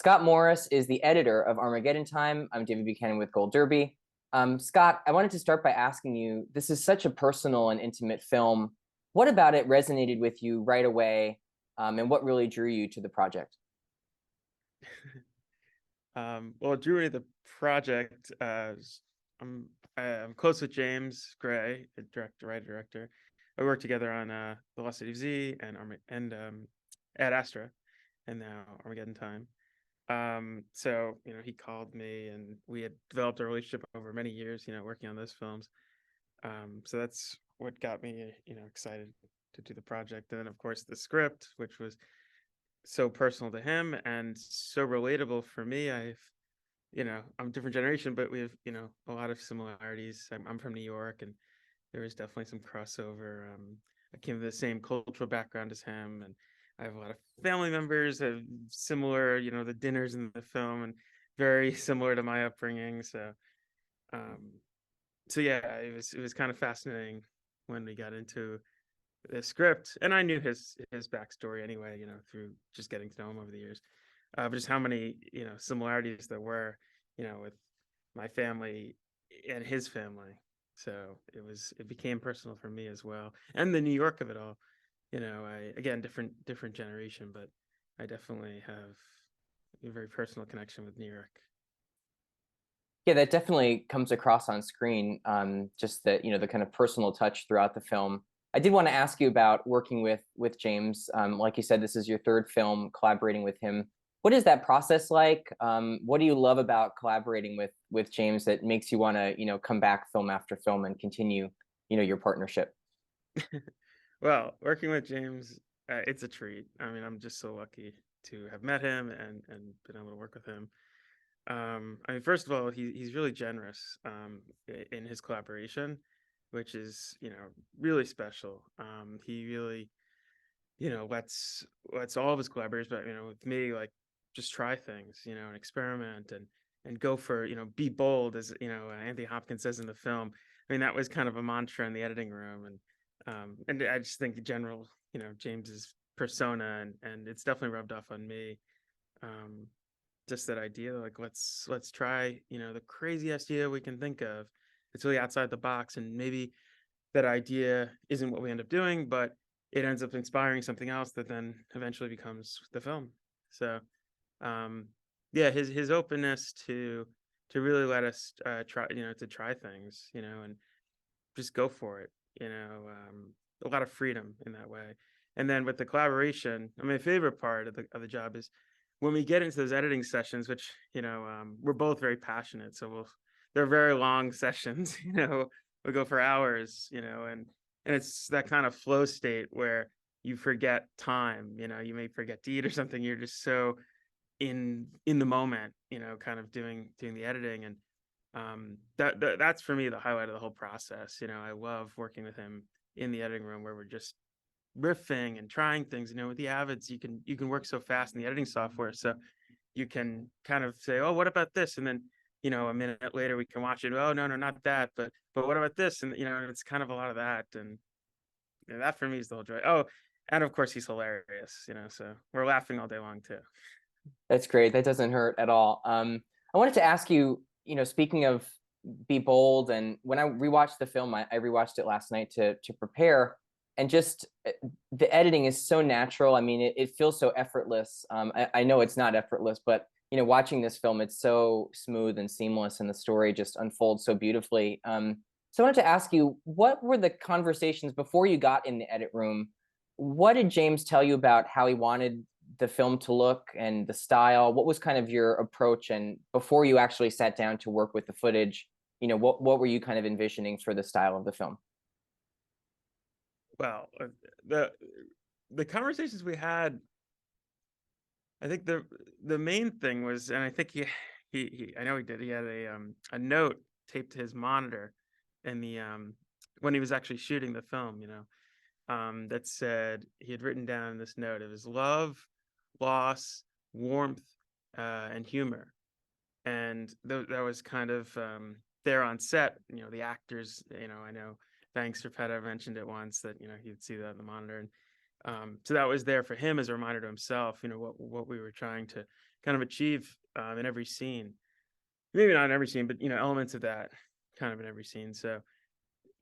Scott Morris is the editor of Armageddon Time. I'm David Buchanan with Gold Derby. Scott, I wanted to start by asking you, this is such a personal and intimate film. What about it resonated with you right away, and what really drew you to the project? Well, it drew me to the project. I'm close with James Gray, the writer-director. I worked together on The Lost City of Z and Ad Astra, and now Armageddon Time. So he called me, and we had developed a relationship over many years. Working on those films. So that's what got me, excited to do the project. And then, of course, the script, which was so personal to him and so relatable for me. I'm a different generation, but we have, a lot of similarities. I'm from New York, and there was definitely some crossover. I came from the same cultural background as him, and I have a lot of family members that have similar, the dinners in the film, and very similar to my upbringing. Um, so yeah, it was kind of fascinating when we got into the script, and I knew his backstory anyway, through just getting to know him over the years. But just how many similarities there were, with my family and his family. So it became personal for me as well, and the New York of it all. I again different generation, but I definitely have a very personal connection with New York. Yeah, that definitely comes across on screen. Just that, the kind of personal touch throughout the film. I did want to ask you about working with James. Like you said, this is your third film collaborating with him. What is that process like? What do you love about collaborating with James that makes you want to, come back film after film and continue, your partnership? Well, working with James, it's a treat. I mean, I'm just so lucky to have met him and been able to work with him. I mean, first of all, he's really generous in his collaboration, which is really special. He really lets all of his collaborators, but with me, like, just try things, and experiment and go for, be bold, as Anthony Hopkins says in the film. I mean, that was kind of a mantra in the editing room, and I just think the general, James's persona, and it's definitely rubbed off on me. Um, just that idea, like, let's try, the craziest idea we can think of. It's really outside the box, and maybe that idea isn't what we end up doing, but it ends up inspiring something else that then eventually becomes the film. So, um, yeah, his openness to really let us try, to try things, and just go for it. A lot of freedom in that way. And then with the collaboration, I mean, my favorite part of the job is when we get into those editing sessions, which we're both very passionate, so they're very long sessions. We go for hours, and it's that kind of flow state where you forget time. You may forget to eat or something. You're just so in the moment, kind of doing the editing, and that's for me the highlight of the whole process. I love working with him in the editing room, where we're just riffing and trying things. With the avids, you can work so fast in the editing software, so you can kind of say, oh, what about this? And then a minute later we can watch it. Oh, no, not that, but what about this? And it's kind of a lot of that, and that for me is the whole joy. Oh, and of course he's hilarious, so we're laughing all day long too. That's great. That doesn't hurt at all. I wanted to ask you, speaking of Be Bold, and when I rewatched the film, I rewatched it last night to prepare, and just the editing is so natural. I mean, it feels so effortless. I know it's not effortless, but watching this film, it's so smooth and seamless, and the story just unfolds so beautifully. So I wanted to ask you, what were the conversations before you got in the edit room? What did James tell you about how he wanted the film to look and the style? What was kind of your approach? And before you actually sat down to work with the footage, what were you kind of envisioning for the style of the film? Well, the conversations we had, I think the main thing was, and I think he I know he did. He had a note taped to his monitor in the when he was actually shooting the film, that said, he had written down this note. It was love, loss, warmth, and humor, and that was kind of there on set. The actors. I know Thanks for Peta mentioned it once, that he'd see that on the monitor, and So that was there for him as a reminder to himself, what we were trying to kind of achieve in every scene. Maybe not in every scene, but elements of that kind of in every scene. So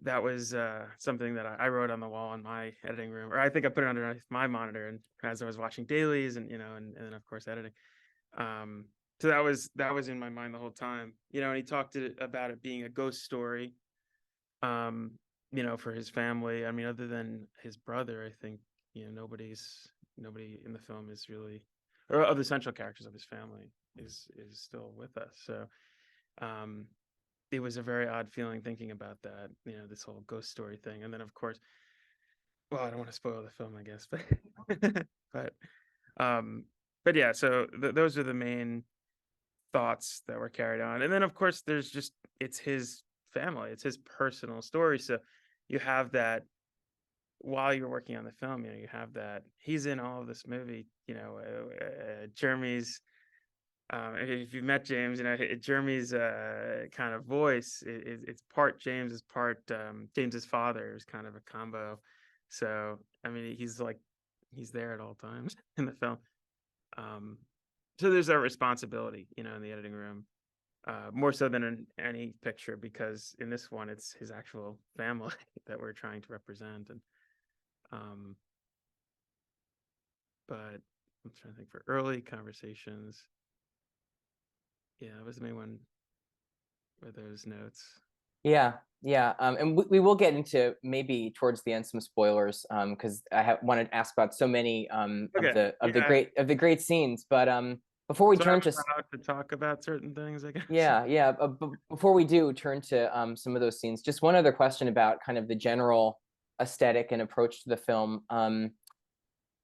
that was something that I wrote on the wall in my editing room, or I think I put it underneath my monitor, and as I was watching dailies, and and then of course editing. So that was in my mind the whole time, and he talked about it being a ghost story, um, for his family. I mean, other than his brother, I think nobody in the film is really, or of the central characters of his family is still with us. So um, it was a very odd feeling thinking about that, this whole ghost story thing. And then of course, well, I don't want to spoil the film, I guess, but but um, but yeah. So those are the main thoughts that were carried on. And then of course it's his family, it's his personal story. So you have that while you're working on the film, you have that he's in all of this movie, Jeremy's, if you've met James, Jeremy's kind of voice, it's part James, is part James's father. Is kind of a combo. So I mean, he's there at all times in the film. So there's a responsibility, in the editing room, more so than in any picture, because in this one it's his actual family that we're trying to represent. And but I'm trying to think, for early conversations. Yeah, that was the main one. Were those notes? Yeah, yeah. And we will get into, maybe towards the end, some spoilers, because I wanted to ask about so many Okay. of Yeah. the great scenes. But before we So I'm turn to allowed to talk about certain things, I guess. yeah, yeah. Before we do turn to some of those scenes, just one other question about kind of the general aesthetic and approach to the film.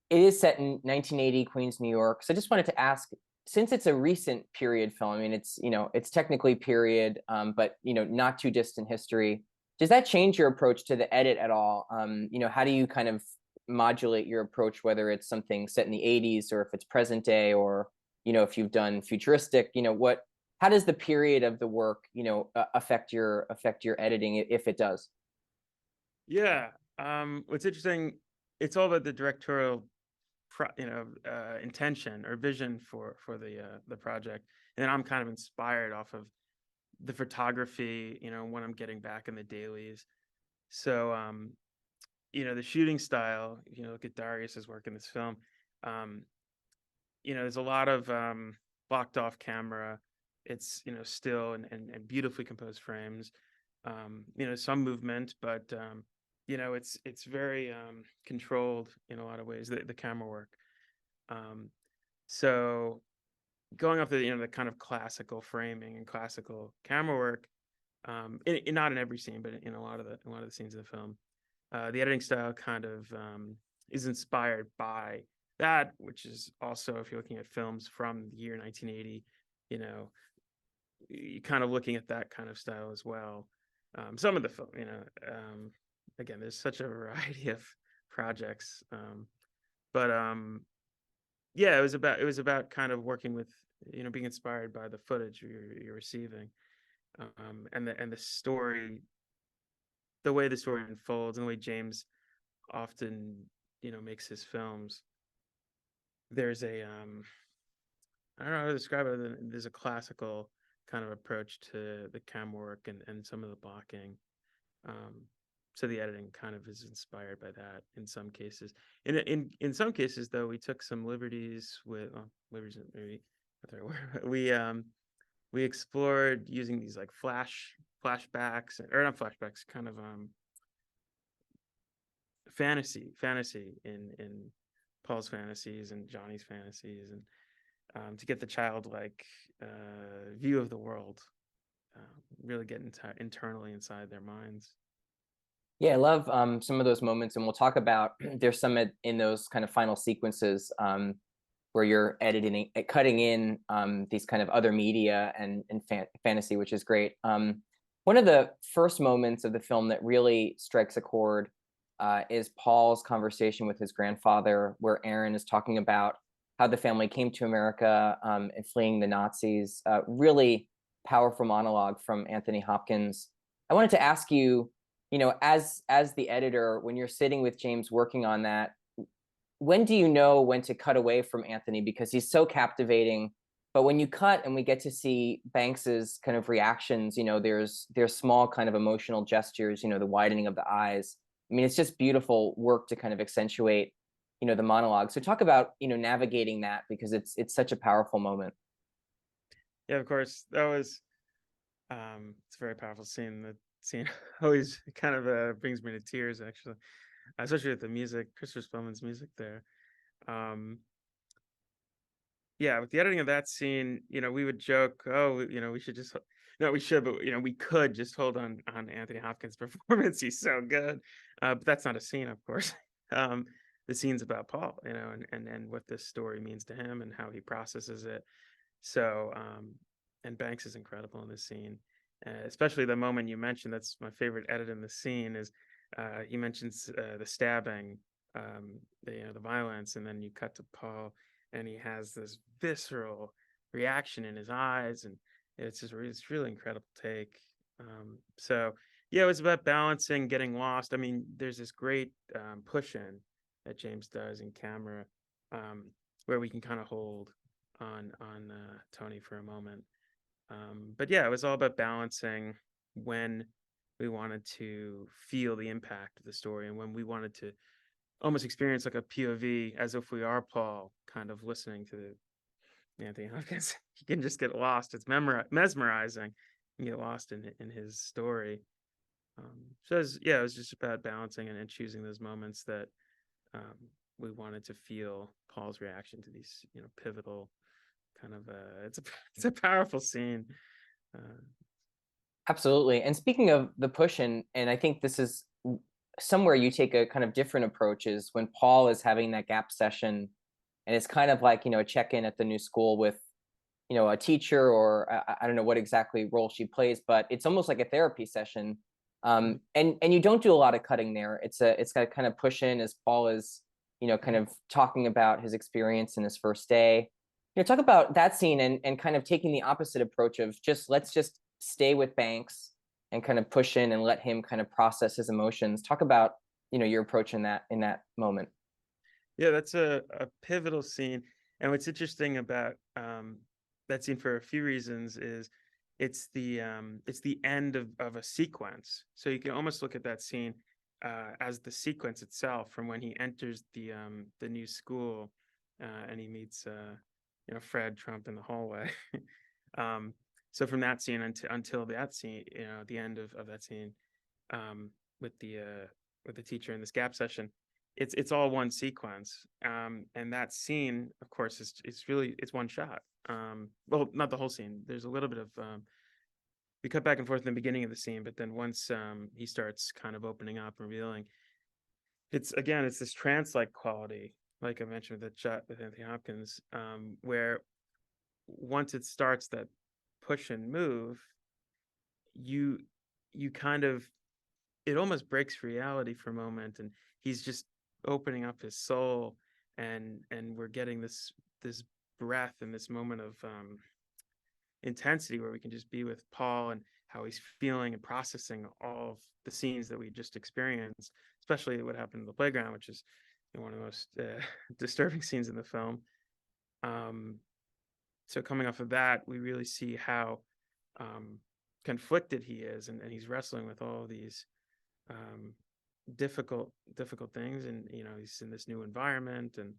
It is set in 1980 Queens, New York. So I just wanted to ask, since it's a recent period film, I mean, it's technically period, but not too distant history. Does that change your approach to the edit at all? How do you kind of modulate your approach, whether it's something set in the 80s or if it's present day, or if you've done futuristic, how does the period of the work, affect your editing, if it does? Yeah. What's interesting, it's all about the directorial intention or vision for the project. And then I'm kind of inspired off of the photography, when I'm getting back in the dailies. So the shooting style, look at Darius's work in this film. um there's a lot of blocked off camera. It's still and beautifully composed frames. Some movement, but it's very controlled in a lot of ways, the camera work. um so going off the kind of classical framing and classical camera work, not in every scene, but in a lot of the scenes of the film, the editing style kind of is inspired by that, which is also, if you're looking at films from the year 1980, you know, you kind of looking at that kind of style as well. Some of the film, again, there's such a variety of projects, but yeah, it was about kind of working with, being inspired by the footage you're receiving, and the story, the way the story unfolds, and the way James often, makes his films. There's a I don't know how to describe it. There's a classical kind of approach to the camera work and some of the blocking. Um, so the editing kind of is inspired by that in some cases. In some cases, though, we took some liberties with, liberties, maybe not the right word. We explored using these like flashbacks, or not flashbacks, kind of fantasy in Paul's fantasies and Johnny's fantasies, and to get the childlike view of the world, really get internally inside their minds. Yeah, I love some of those moments, and we'll talk about there's some in those kind of final sequences, where you're editing, cutting in these kind of other media and fantasy, which is great. One of the first moments of the film that really strikes a chord is Paul's conversation with his grandfather, where Aaron is talking about how the family came to America and fleeing the Nazis. Really powerful monologue from Anthony Hopkins. I wanted to ask you, as the editor, when you're sitting with James working on that, when do you know when to cut away from Anthony because he's so captivating? But when you cut and we get to see Banks's kind of reactions, there's small kind of emotional gestures, the widening of the eyes. I mean, it's just beautiful work to kind of accentuate, the monologue. So talk about, navigating that because it's such a powerful moment. Yeah, of course. That was it's a very powerful scene. The scene always kind of brings me to tears, actually, especially with the music, Christopher Spellman's music there. Um, yeah, with the editing of that scene, we would joke, oh, we should just no, we should, but we could just hold on Anthony Hopkins' performance. He's so good. But that's not a scene, of course. Um, the scene's about Paul, and what this story means to him and how he processes it. So, and Banks is incredible in this scene, especially the moment you mentioned. That's my favorite edit in the scene is he mentions the stabbing, the violence, and then you cut to Paul, and he has this visceral reaction in his eyes, and it's really incredible take. So yeah, it was about balancing, getting lost. I mean, there's this great push in that James does in camera, where we can kind of hold on Tony for a moment. But yeah, it was all about balancing when we wanted to feel the impact of the story and when we wanted to almost experience like a POV as if we are Paul, kind of listening to Anthony Hopkins. You can just get lost. It's mesmerizing. You get lost in his story. So it was just about balancing and choosing those moments that um, we wanted to feel Paul's reaction to these, pivotal kind of. It's a powerful scene. Uh, Absolutely. And speaking of the push and I think this is somewhere you take a kind of different approach is when Paul is having that gap session and it's kind of like, a check-in at the new school with, a teacher or I don't know what exactly role she plays, but it's almost like a therapy session. And you don't do a lot of cutting there. It's got to kind of push in as Paul is, kind of talking about his experience in his first day. Talk about that scene and kind of taking the opposite approach of let's just stay with Banks and kind of push in and let him kind of process his emotions. Talk about, your approach in that moment. Yeah, that's a pivotal scene. And what's interesting about that scene for a few reasons is it's the end of a sequence. So you can almost look at that scene as the sequence itself from when he enters the new school and he meets Fred Trump in the hallway. um, so from that scene until that scene, the end of that scene um, with the teacher in this gap session, it's all one sequence, and that scene, of course, it's one shot. Well, not the whole scene. There's a little bit of we cut back and forth in the beginning of the scene, but then once he starts kind of opening up and revealing, it's this trance-like quality, like I mentioned with that shot with Anthony Hopkins, where once it starts that push and move, you you kind of it almost breaks reality for a moment, and he's just opening up his soul, and we're getting this breath and this moment of intensity where we can just be with Paul and how he's feeling and processing all of the scenes that we just experienced, especially what happened in the playground, which is one of the most disturbing scenes in the film. Um, so coming off of that, we really see how um, conflicted he is, and he's wrestling with all of these um, difficult things, and he's in this new environment, and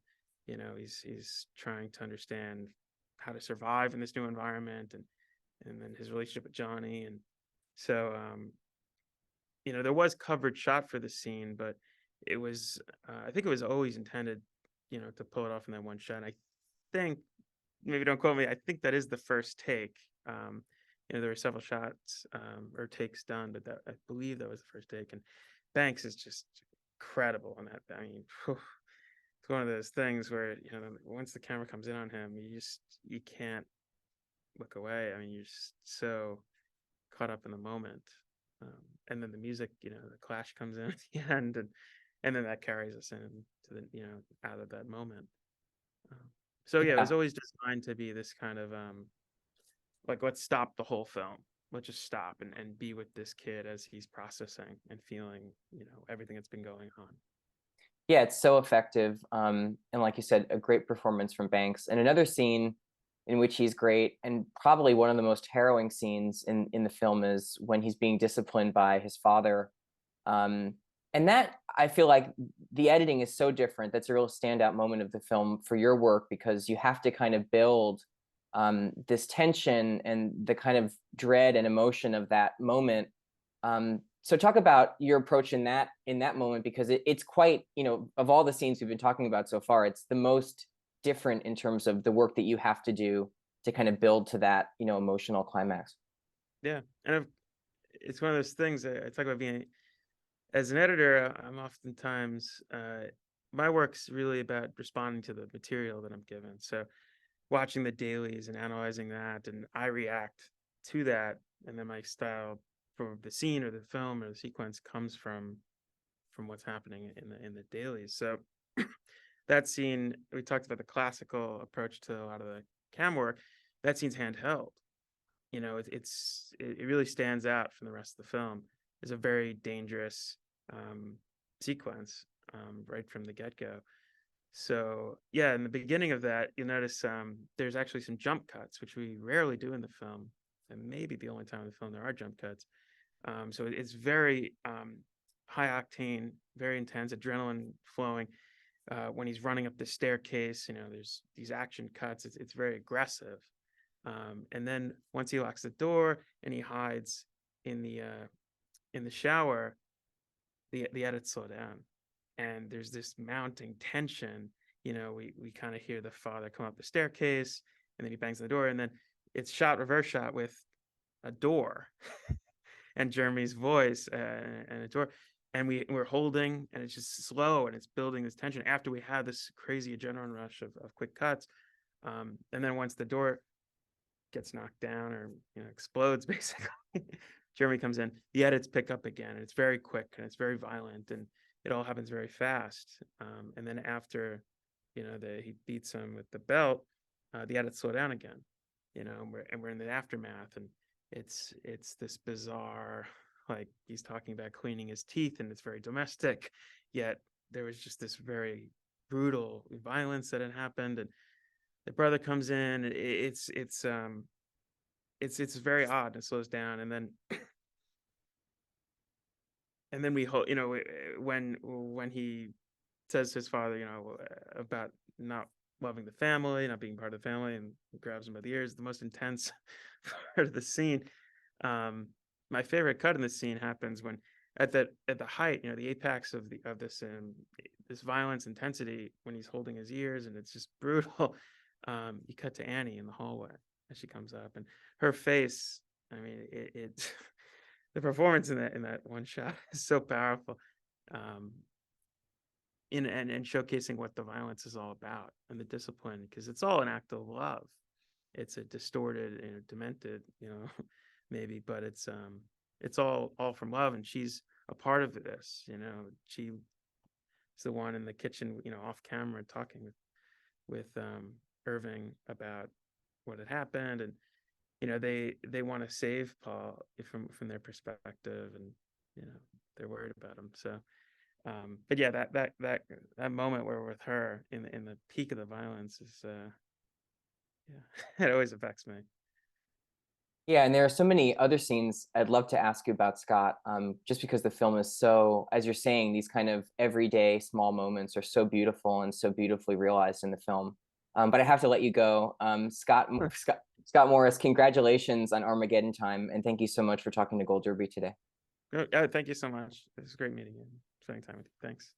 he's trying to understand how to survive in this new environment, and then his relationship with Johnny, and so there was coverage shot for the scene, but it was I think it was always intended to pull it off in that one shot. I think, maybe don't quote me, I think that is the first take. There were several shots or takes done, but I believe that was the first take. And Banks is just incredible on that. I mean, it's one of those things where once the camera comes in on him, you can't look away. I mean, you're just so caught up in the moment. And then the music, the clash comes in at the end, and then that carries us in to the out of that moment. Um, so yeah, it was Yeah. always designed to be this kind of like, let's stop the whole film. Let's just stop and be with this kid as he's processing and feeling, everything that's been going on. Yeah, it's so effective. And like you said, a great performance from Banks. And another scene in which he's great, and probably one of the most harrowing scenes in the film, is when he's being disciplined by his father. Um, and that, I feel like the editing is so different. That's a real standout moment of the film for your work, because you have to kind of build this tension and the kind of dread and emotion of that moment. So talk about your approach in that moment, because it's quite, of all the scenes we've been talking about so far, it's the most different in terms of the work that you have to do to kind of build to that, emotional climax. Yeah, and it's one of those things that I talk about being as an editor. I'm oftentimes my work's really about responding to the material that I'm given. So watching the dailies and analyzing that, and I react to that, and then my style for the scene or the film or the sequence comes from what's happening in the dailies. So that scene, we talked about the classical approach to a lot of the cam work. That scene's handheld. It really stands out from the rest of the film. It's a very dangerous sequence right from the get-go. So yeah, in the beginning of that, you'll notice there's actually some jump cuts, which we rarely do in the film, and maybe the only time in the film there are jump cuts. So it's very high octane, very intense, adrenaline flowing. When he's running up the staircase, there's these action cuts. It's very aggressive. And then once he locks the door and he hides in the shower, the edits slow down, and there's this mounting tension. We kind of hear the father come up the staircase, and then he bangs on the door, and then it's reverse shot with a door and Jeremy's voice and a door, and we're holding, and it's just slow, and it's building this tension after we have this crazy adrenaline rush of quick cuts. And then once the door gets knocked down or explodes, basically, Jeremy comes in, the edits pick up again, and it's very quick and it's very violent, and it all happens very fast. And then after he beats him with the belt, the edits slow down again, and we're in the aftermath, and it's this bizarre, like, he's talking about cleaning his teeth, and it's very domestic, yet there was just this very brutal violence that had happened, and the brother comes in. It's very odd. It slows down, and then we hope, when he says to his father, about not loving the family, not being part of the family, and grabs him by the ears, the most intense part of the scene. My favorite cut in this scene happens when at the height, the apex of this violence intensity, when he's holding his ears, and it's just brutal. You cut to Annie in the hallway as she comes up, and her face. I mean, it the performance in that one shot is so powerful, and showcasing what the violence is all about, and the discipline, because it's all an act of love. It's a distorted and demented, maybe, but it's all from love, and she's a part of this. She's the one in the kitchen, off camera, talking with Irving about what had happened, and they want to save Paul from their perspective, and they're worried about him. So but yeah, that moment where we're with her in the peak of the violence is yeah, it always affects me. Yeah, and there are so many other scenes I'd love to ask you about, Scott, just because the film is so, as you're saying, these kind of everyday small moments are so beautiful and so beautifully realized in the film. But I have to let you go. Scott Morris, congratulations on Armageddon Time, and thank you so much for talking to Gold Derby today. Thank you so much. It was great meeting you, spending time with you. Thanks.